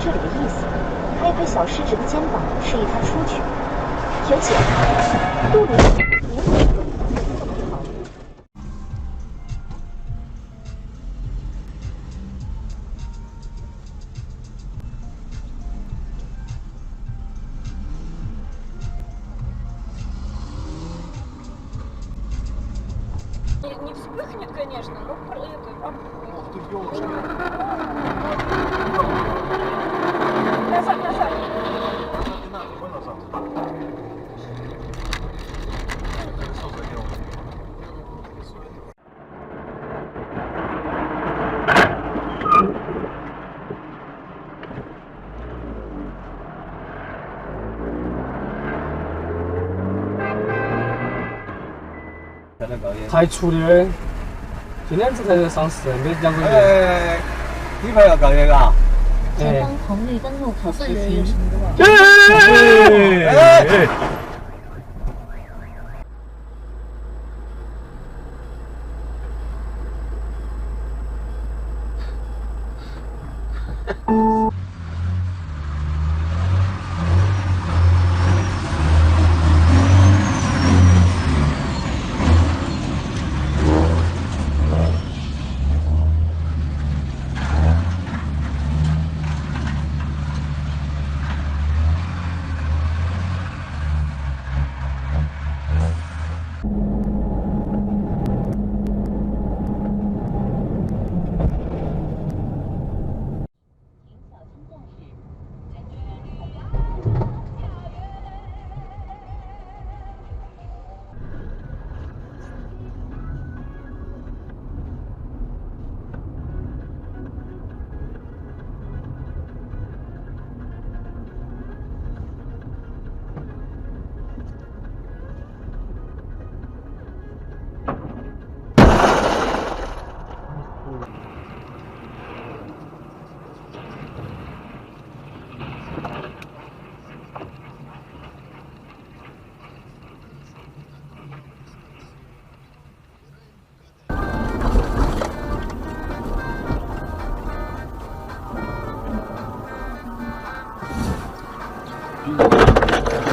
这里的意思。拍拍小狮子的肩膀，示意他出去。有解放，杜鲁Не вспыхнет, конечно, но это... Ох ты, ёлочка. Назад, назад. Не надо, мы назад. Колесо задел.才出的，今天才上市，没两个月。哎，你还要搞这个啊？前方红绿灯路口实行。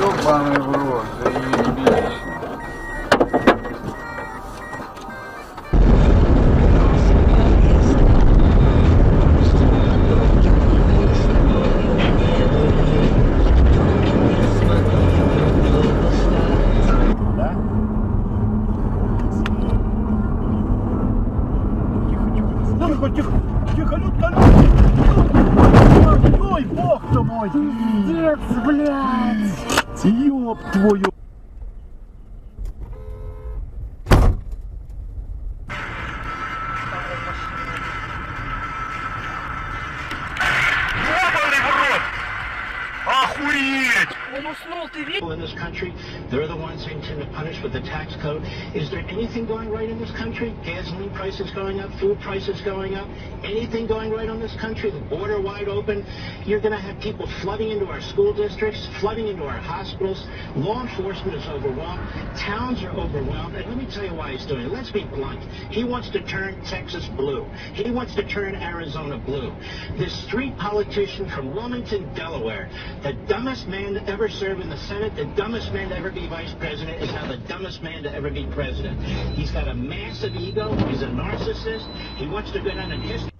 Ёбаный в рот, заебись. Да? Тихо, тихо, тихо, Людка, Людка! Ой, бог ты мой! Пиздец, блядь! Ёб твою! Ёбаный в рот! Охуеть! Он уснул, ты видишь? In this country, they're the ones who intend to punish with the tax code. Is there anything going right in this country? Gasoline prices going up, food prices going up, anything going right on this country? The border wide open. You're going to have people flooding into our school districts, flooding into our hospitals. Law enforcement is overwhelmed. Towns are overwhelmed. And let me tell you why he's doing it. Let's be blunt. He wants to turn Texas blue. He wants to turn Arizona blue. This street politician from Wilmington, Delaware, the dumbest man to ever serve in the Senate, the dumbest man to ever be vice president, is now the dumbest man to ever be president. He's got a massive ego. He's a narcissist. He wants to go down in history.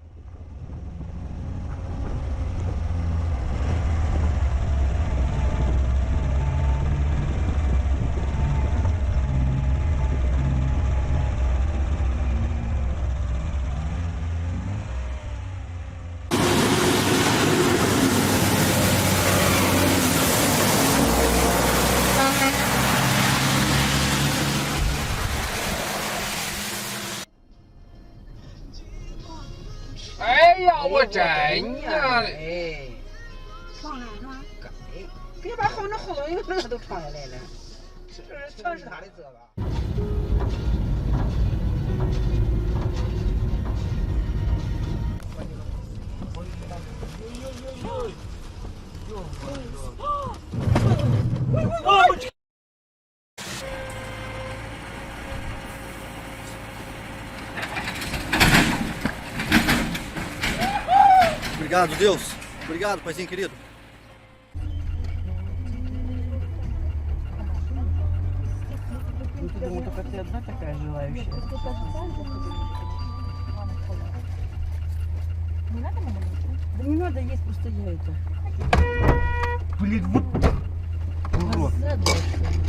哎呀，我真呀嘞！撞了是吧？别把后头有那个都撞下来了，这全是他的责吧？Obrigado, Deus. Obrigado, paizinho querido. Ну, ты думал, только ты одна такая желающая? Не надо мама? Да не надо есть, просто я это. Блин, вот урод. Задача.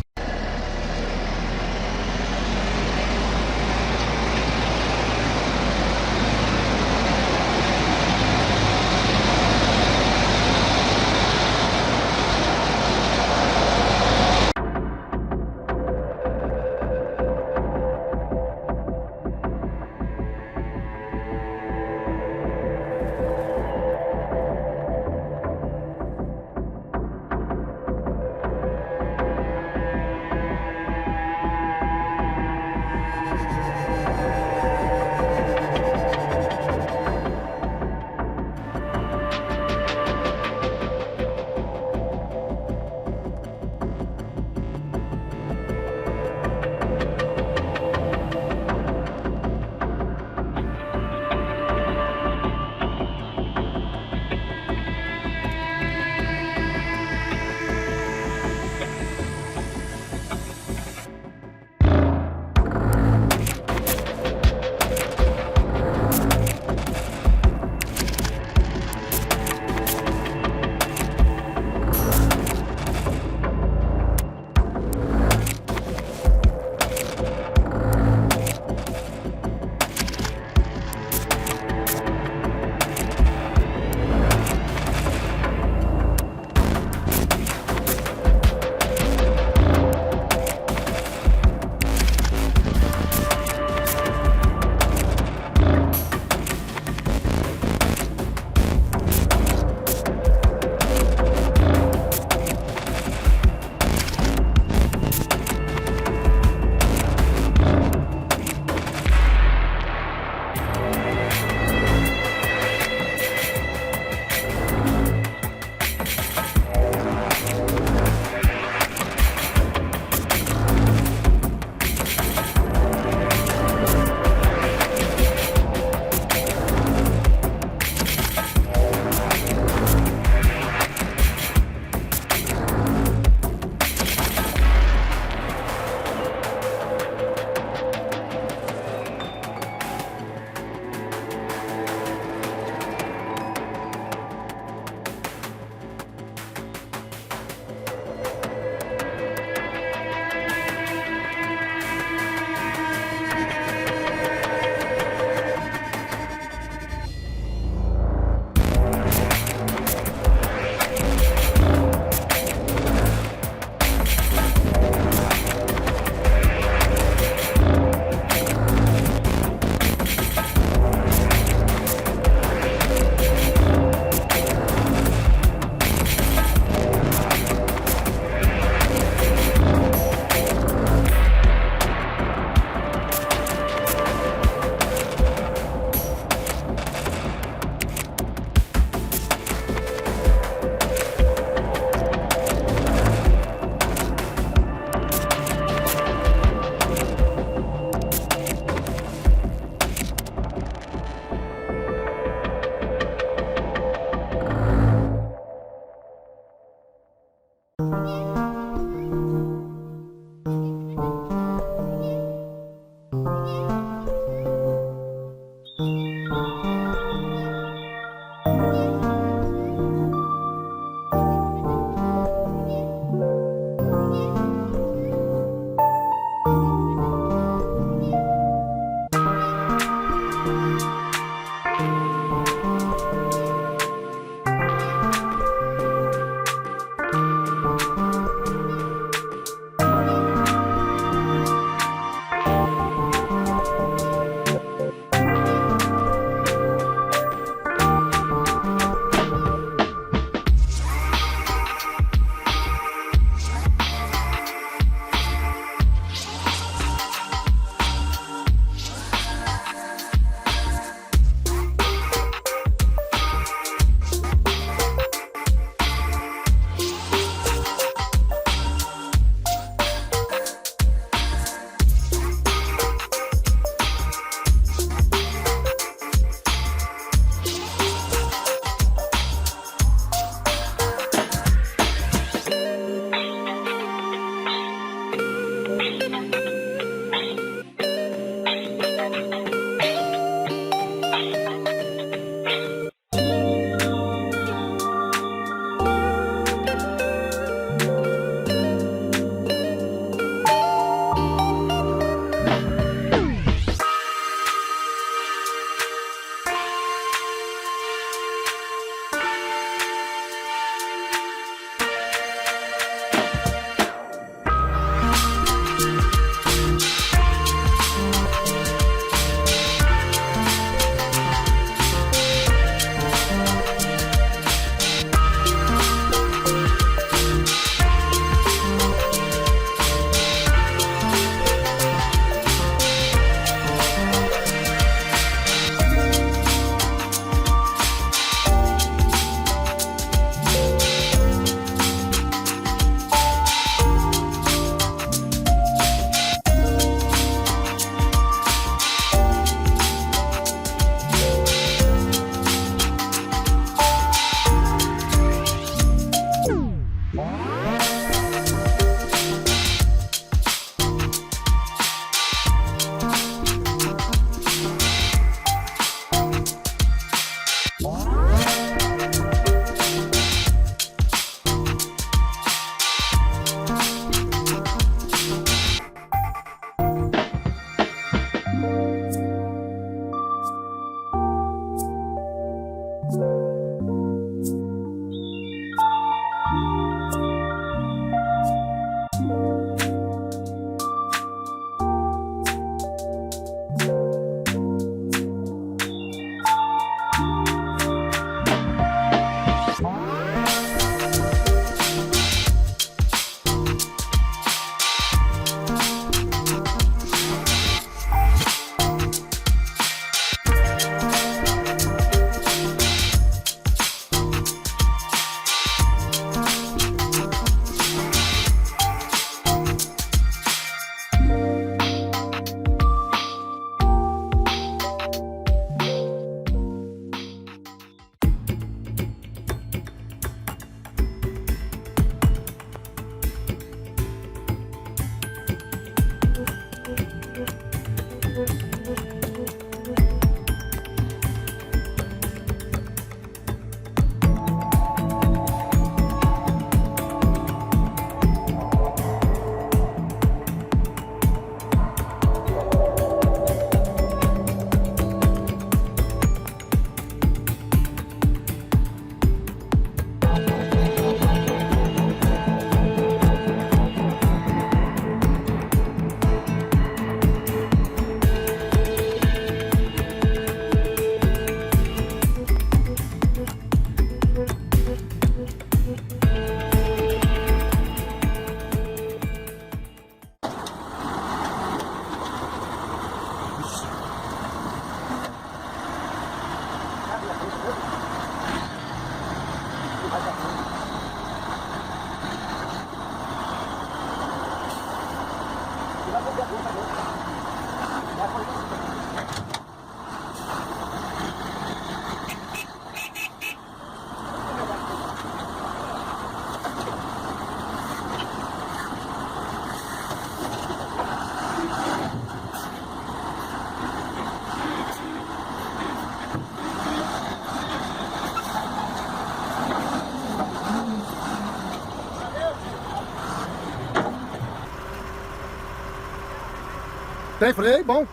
Tem freio, bom.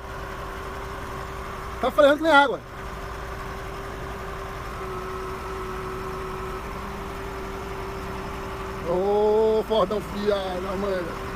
Tá freando que nem água. Ô, Fordão fiado, mano.